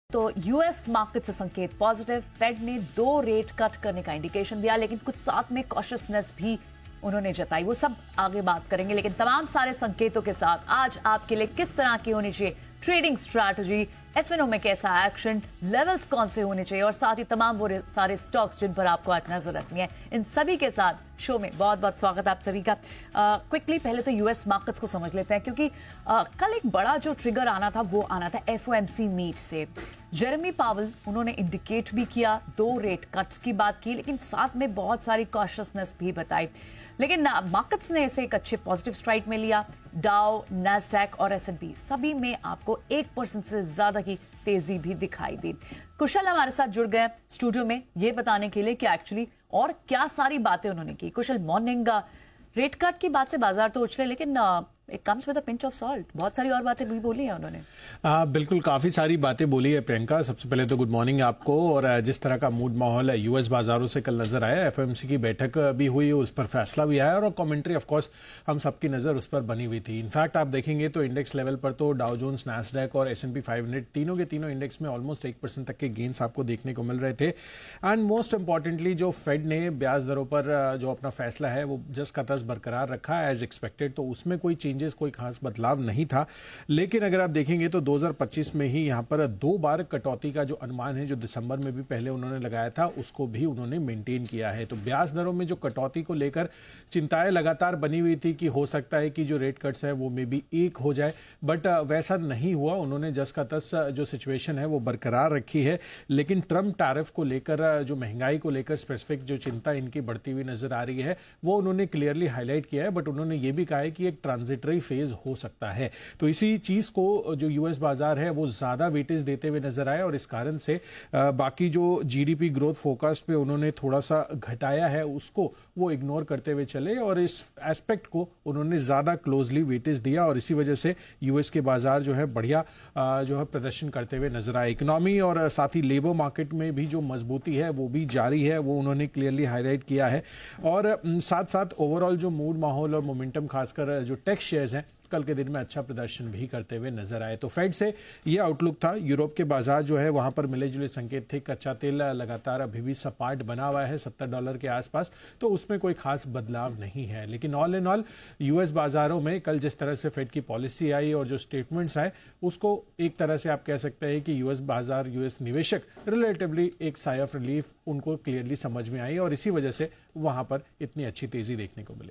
तो US market से संकेत पॉजिटिव। फेड ने 2 रेट कट करने का इंडिकेशन दिया, लेकिन कुछ साथ में कॉशियसनेस भी उन्होंने जताई। वो सब आगे बात करेंगे, लेकिन तमाम सारे संकेतों के साथ आज आपके लिए किस तरह की होनी चाहिए ट्रेडिंग स्ट्रैटेजी, एफएनओ में कैसा एक्शन, लेवल्स कौन से होने चाहिए और साथ ही तमाम वो सारे स्टॉक्स जिन पर आपको आज नजर रखनी है, इन सभी के साथ शो में बहुत बहुत स्वागत आप सभी का। क्विकली पहले तो यूएस मार्केट्स को समझ लेते हैं, क्योंकि कल एक बड़ा जो ट्रिगर आना था वो आना था एफओएमसी मीट से। जेरेमी पावल उन्होंने इंडिकेट भी किया, 2 रेट कट्स की बात की, लेकिन साथ में बहुत सारी कॉशियसनेस भी बताई। लेकिन मार्केट्स ने इसे एक अच्छे पॉजिटिव स्ट्राइक में लिया। डाउ, नैस्डैक और एसएनपी सभी में आपको 1% से ज्यादा की तेजी भी दिखाई दी। कुशल हमारे साथ जुड़ गए स्टूडियो में ये बताने के लिए कि एक्चुअली और क्या सारी बातें उन्होंने की। कुशल, मॉर्निंग। रेट कट की बात से बाजार तो उछले, लेकिन it comes with a pinch of salt. बहुत सारी और बातें भी बोली हैं उन्होंने। बिल्कुल, काफी सारी बातें बोली है प्रियंका। सबसे पहले तो गुड मॉर्निंग आपको। और जिस तरह का मूड माहौल है यूएस बाजारों से कल नजर आया, एफओएमसी की बैठक भी हुई, उस पर फैसला भी आया और कमेंट्री ऑफ कोर्स हम सबकी नजर उस पर बनी हुई थी। इनफैक्ट आप देखेंगे तो इंडेक्स लेवल पर तो डाउ जोन्स, नैस्डैक और एसएनपी 500 तीनों के तीनों इंडेक्स में ऑलमोस्ट 1% तक के गेन्स आपको देखने को मिल रहे थे। एंड मोस्ट इंपॉर्टेंटली जो फेड ने ब्याज दरों पर जो अपना फैसला है वो जस का तस बरकरार रखा एज एक्सपेक्टेड, तो उसमें कोई चेंजेस, कोई खास बदलाव नहीं था। लेकिन अगर आप देखेंगे तो 2025 में ही यहां पर 2 बार कटौती का जो अनुमान है, जो दिसंबर में भी पहले उन्होंने लगाया था, उसको भी उन्होंने मेंटेन किया है। तो ब्याज दरों में जो कटौती को लेकर चिंताएं लगातार बनी हुई थी कि हो सकता है कि जो रेट कट्स है वो मे बी 1 हो जाए, बट वैसा नहीं हुआ। उन्होंने जस का तस जो सिचुएशन है वो बरकरार रखी है। लेकिन ट्रम्प टैरिफ को लेकर, जो महंगाई को लेकर स्पेसिफिक जो चिंता इनकी बढ़ती हुई नजर आ रही है, वो उन्होंने क्लियरली हाईलाइट किया है। बट उन्होंने ये भी कहा है कि एक ट्रांजिटरी फेज हो सकता है। तो इसी चीज को जो यूएस बाजार है वो ज्यादा वेटेज देते हुए नजर आया और इस कारण से बाकी जो जीडीपी ग्रोथ फोरकास्ट पे उन्होंने थोड़ा सा घटाया है, उसको वो इग्नोर करते हुए चले और इस एस्पेक्ट को उन्होंने ज्यादा क्लोजली वेटेज दिया और इसी वजह से यूएस के बाजार जो है बढ़िया जो है प्रदर्शन करते हुए नजर आए। इकोनॉमी और साथ ही लेबर मार्केट में भी जो मजबूती है वो भी जारी है, वो उन्होंने क्लियरली हाईलाइट किया है। और साथ साथ ओवरऑल जो मूड माहौल और मोमेंटम, खासकर जो टेक शेयर्स हैं, कल के दिन में अच्छा प्रदर्शन भी करते हुए नजर आए। तो फेड से यह आउटलुक था। यूरोप के बाजार जो है वहां पर मिले जुले संकेत थे। कच्चा तेल लगातार अभी भी सपाट बना हुआ है $70 के आसपास, तो उसमें कोई खास बदलाव नहीं है। लेकिन ऑल इन ऑल यूएस बाजारों में कल जिस तरह से फेड की पॉलिसी आई और जो स्टेटमेंट्स आए, उसको एक तरह से आप कह सकते हैं कि यूएस बाजार, यूएस निवेशक रिलेटिवली एक साई ऑफ रिलीफ उनको क्लियरली समझ में आई और इसी वजह से वहां पर इतनी अच्छी तेजी देखने को मिली।